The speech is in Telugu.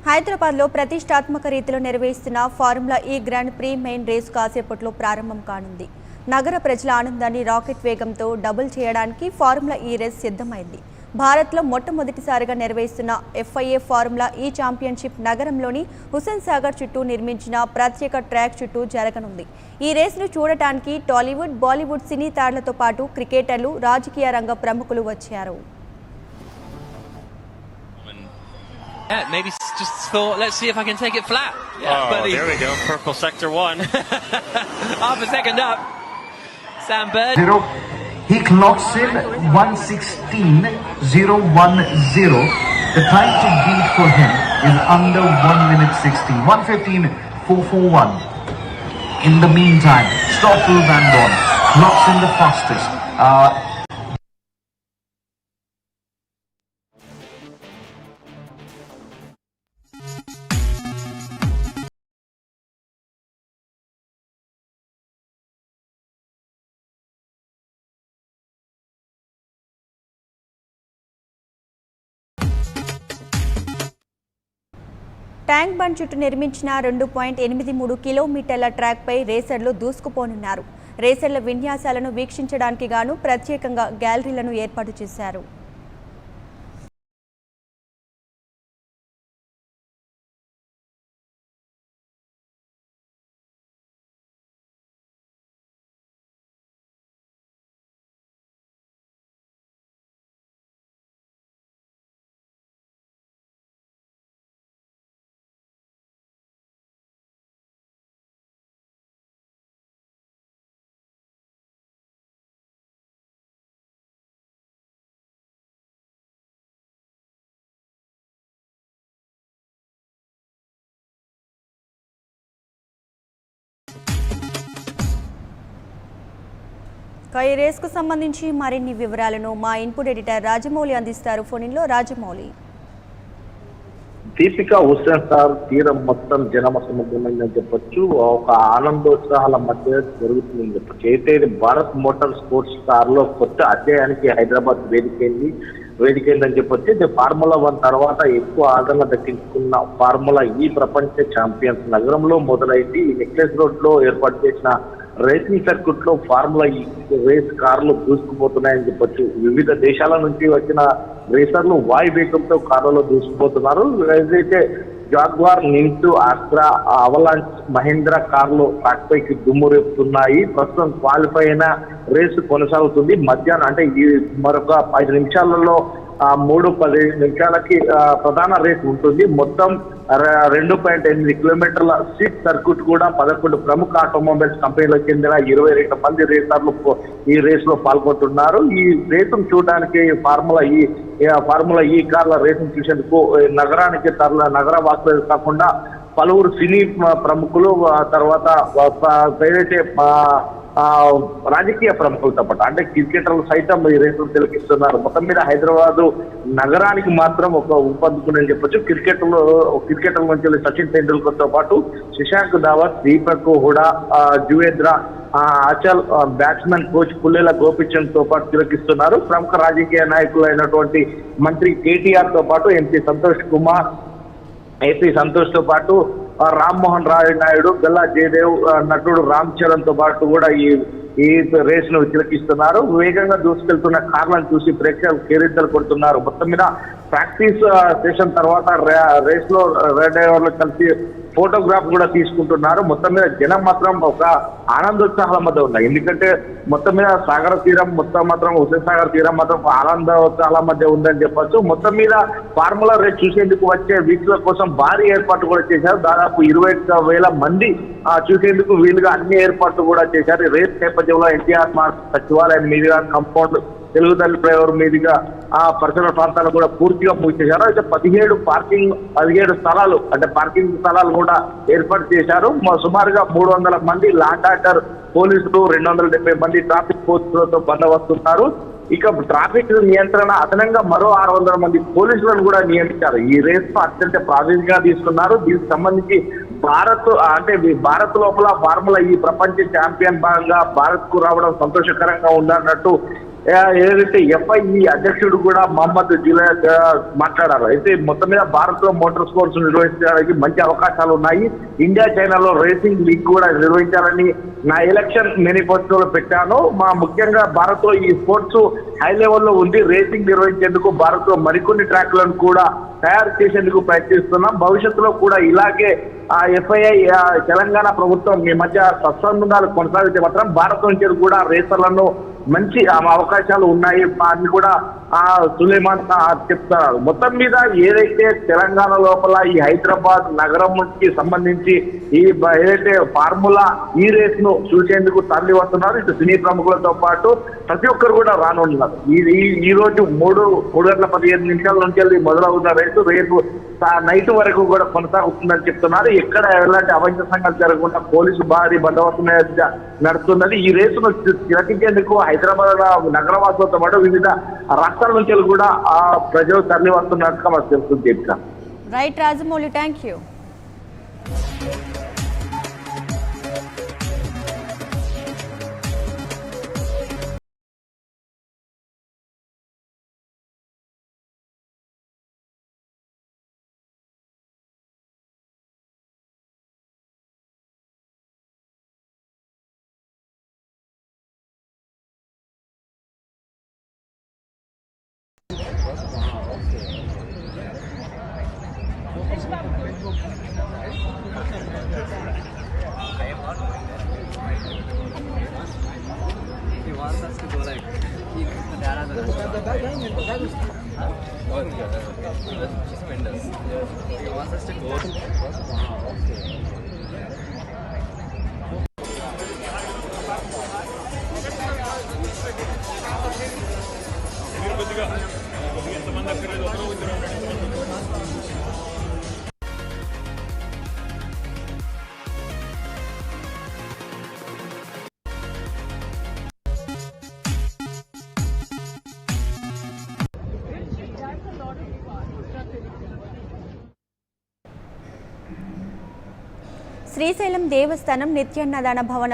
హైదరాబాద్లో ప్రతిష్టాత్మక రీతిలో నిర్వహిస్తున్న ఫార్ములా ఈ గ్రాండ్ ప్రీ మెయిన్ రేసు కాసేపట్లో ప్రారంభం కానుంది. నగర ప్రజల ఆనందాన్ని రాకెట్ వేగంతో డబుల్ చేయడానికి ఫార్ములా ఈ రేస్ సిద్ధమైంది. భారత్లో మొట్టమొదటిసారిగా నిర్వహిస్తున్న FIA ఫార్ములా ఈ ఛాంపియన్షిప్ నగరంలోని హుస్సేన్ సాగర్ చుట్టూ నిర్మించిన ప్రత్యేక ట్రాక్ చుట్టూ జరగనుంది. ఈ రేసును చూడటానికి టాలీవుడ్, బాలీవుడ్ సినీ తారలతో పాటు క్రికెటర్లు, రాజకీయ రంగ ప్రముఖులు వచ్చారు. Yeah, maybe just thought, let's see if I can take it flat. Yeah, but there we go. Purple sector 1. Half a second up. Sam Bird. He clocks in 1:16.010. The time to beat for him is under 1 minute 16. 1:15.441. In the meantime, Stoffel Van Dorn clocks in the fastest. Tank bund చుట్టూ నిర్మించిన 2.83 కిలోమీటర్ల ట్రాక్పై రేసర్లు దూసుకుపోనున్నారు. రేసర్ల విన్యాసాలను వీక్షించడానికి గాను ప్రత్యేకంగా గ్యాలరీలను ఏర్పాటు చేశారు. ఈ రేస్కు సంబంధించి మరిన్ని వివరాలను మా ఇన్పుట్ ఎడిటర్ రాజమౌళి అందిస్తారు. ఫోన్లో రాజమౌళి. దీపిక హుస్సేన్ సాగర్ తీరం మొత్తం జనసముద్రమైందని చెప్పొచ్చు. ఒక ఆనందోత్సాహాల మధ్య జరుగుతుందని చెప్పొచ్చు. అయితే భారత్ మోటార్ స్పోర్ట్స్ కార్ లో కొత్త అధ్యాయానికి హైదరాబాద్ వేదికైందని చెప్పొచ్చు. ఇది ఫార్ములా 1 తర్వాత ఎక్కువ ఆదరణ దక్కించుకున్న ఫార్ములా ఈ ప్రపంచ ఛాంపియన్స్ నగరంలో మొదలైంది. ఈ నెక్లెస్ రోడ్ లో ఏర్పాటు చేసిన రేసింగ్ సర్క్యూట్ లో ఫార్ములా ఈ రేస్ కార్లు దూసుకుపోతున్నాయని చెప్పొచ్చు. వివిధ దేశాల నుంచి వచ్చిన రేసర్లు వాయు వేగంతో కార్లలో దూసుకుపోతున్నారు. ఏదైతే జాగ్వార్, నింటూ, ఆస్ట్రా, అవలాంచ్, మహేంద్ర కార్లు ట్రాక్ పైకి దుమ్ము రేపుతున్నాయి. ప్రస్తుతం క్వాలిఫై అయిన రేసు కొనసాగుతుంది. మధ్యాహ్నం అంటే ఈ మరొక 5 నిమిషాలలో 3:10 ప్రధాన రేస్ ఉంటుంది. మొత్తం 2.8 కిలోమీటర్ల స్ట్రీట్ సర్క్యూట్ కూడా 11 ప్రముఖ ఆటోమొబైల్స్ కంపెనీలకు చెందిన 22 మంది రేసర్లు ఈ రేస్ లో పాల్గొంటున్నారు. ఈ రేసును చూడడానికి ఫార్ములా ఈ కార్ల రేసును చూసేందుకు నగర వాసులు కాకుండా పలువురు సినీ ప్రముఖులు, తర్వాత ఏదైతే రాజకీయ ప్రముఖులతో పాటు అంటే క్రికెటర్లు సైతం ఈ రేసులు తిలకిస్తున్నారు. మొత్తం మీద హైదరాబాద్ నగరానికి మాత్రం ఒక ఊపందుకుందని చెప్పొచ్చు. క్రికెటర్ల నుంచి సచిన్ టెండూల్కర్ తో పాటు శశాంక్ దావత్, దీపక్ హుడా, జువేద్ర, అచల్, బ్యాట్స్మెన్ కోచ్ పుల్లెల గోపిచంద్ తో పాటు తిలకిస్తున్నారు. ప్రముఖ రాజకీయ నాయకులు అయినటువంటి మంత్రి కేటీఆర్ తో పాటు ఎంపీ సంతోష్ తో పాటు రామ్మోహన్ నాయుడు, గల్లా జయదేవ్, నటుడు రామ్ చరణ్ తో పాటు కూడా ఈ రేస్ ను తిలకిస్తున్నారు. వేగంగా దూసుకెళ్తున్న కార్లను చూసి ప్రేక్షకులు కేరింతలు కొడుతున్నారు. మొత్తం మీద ప్రాక్టీస్ సెషన్ తర్వాత రేస్ లో డ్రైవర్లు కలిసి ఫోటోగ్రాఫ్ కూడా తీసుకుంటున్నారు. మొత్తం మీద జనం మాత్రం ఒక ఆనందోత్సాహాల మధ్య ఉన్నాయి. ఎందుకంటే మొత్తం మీద హుస్సేన్ సాగర్ తీరం మాత్రం ఆనందోత్సాహాల మధ్య ఉందని చెప్పొచ్చు. మొత్తం మీద ఫార్ములా రేస్ చూసేందుకు వచ్చే వీక్షకుల కోసం భారీ ఏర్పాట్లు కూడా చేశారు. దాదాపు 21,000 మంది చూసేందుకు వీలుగా అన్ని ఏర్పాట్లు కూడా చేశారు. రేస్ నేపథ్యంలో ఎన్టీఆర్ మార్గ్ సచివాలయం మీదుగా కాంపౌండ్, తెలుగుతల్లి ఫ్లైఓవర్ మీదుగా పరిసర ప్రాంతాలు కూడా పూర్తిగా మూసేశారు. అయితే 17 స్థలాలు అంటే పార్కింగ్ స్థలాలు కూడా ఏర్పాటు చేశారు. సుమారుగా 300 మంది లా అండ్ ఆర్డర్ పోలీసులు, 270 మంది ట్రాఫిక్ పోలీసులతో బందోబస్తున్నారు. ఇక ట్రాఫిక్ నియంత్రణ అదనంగా మరో 600 మంది పోలీసులను కూడా నియమించారు. ఈ రేస్ అత్యంత ప్రాధాన్యతగా తీసుకున్నారు. దీనికి సంబంధించి భారత్ లోపల ఫార్ములా ఈ ప్రపంచ ఛాంపియన్ భాగంగా భారత్ కు రావడం సంతోషకరంగా ఉందన్నట్టు ఏదైతే ఎఫ్ఐఈ అధ్యక్షుడు కూడా మహమ్మద్ జులైద్ మాట్లాడారు. అయితే మొత్తం మీద భారత్ లో మోటార్ స్పోర్ట్స్ నిర్వహించడానికి మంచి అవకాశాలు ఉన్నాయి. ఇండియా చైనాలో రేసింగ్ లీగ్ కూడా నిర్వహించాలని నా ఎలక్షన్ మేనిఫెస్టోలో పెట్టాను. ముఖ్యంగా భారత్ లో ఈ స్పోర్ట్స్ హై లెవెల్లో ఉంది. రేసింగ్ నిర్వహించేందుకు భారత్ లో మరికొన్ని ట్రాక్లను కూడా తయారు చేసేందుకు ప్రయత్నిస్తున్నాం. భవిష్యత్తులో కూడా ఇలాగే ఎఫ్ఐఐ తెలంగాణ ప్రభుత్వం ఈ మధ్య సత్సంబంధాలు కొనసాగితే మాత్రం భారత్ నుంచి కూడా రేసర్లను మంచి అవకాశాలు ఉన్నాయి అని కూడా సులేమాన్ చెప్తున్నారు. మొత్తం మీద ఏదైతే తెలంగాణ లోపల ఈ హైదరాబాద్ నగరంకి సంబంధించి ఏదైతే ఫార్ములా ఈ రేస్ ను చూసేందుకు తరలి వస్తున్నారు. ఇటు సినీ ప్రముఖులతో పాటు ప్రతి ఒక్కరు కూడా రానున్నారు. ఈ రోజు 3:15 నుంచి మొదలవుతున్న రేపు నైట్ వరకు కూడా కొనసాగుతుందని చెప్తున్నారు. ఎక్కడ ఎలాంటి అవంచ జరగకుండా పోలీసు భారీ బందోబస్తు నడుస్తున్నది. ఈ రేసును తిలకించేందుకు హైదరాబాద్ నగరవాసులతో పాటు వివిధ రాష్ట్రాల నుంచి కూడా ప్రజలు తరలి వస్తున్నట్టుగా మనకు తెలుస్తుంది. Right Rajamouli, thank you. He wants us to go like he wants us to go. Srisailam దేవస్థానం నిత్యాన్నదాన భవన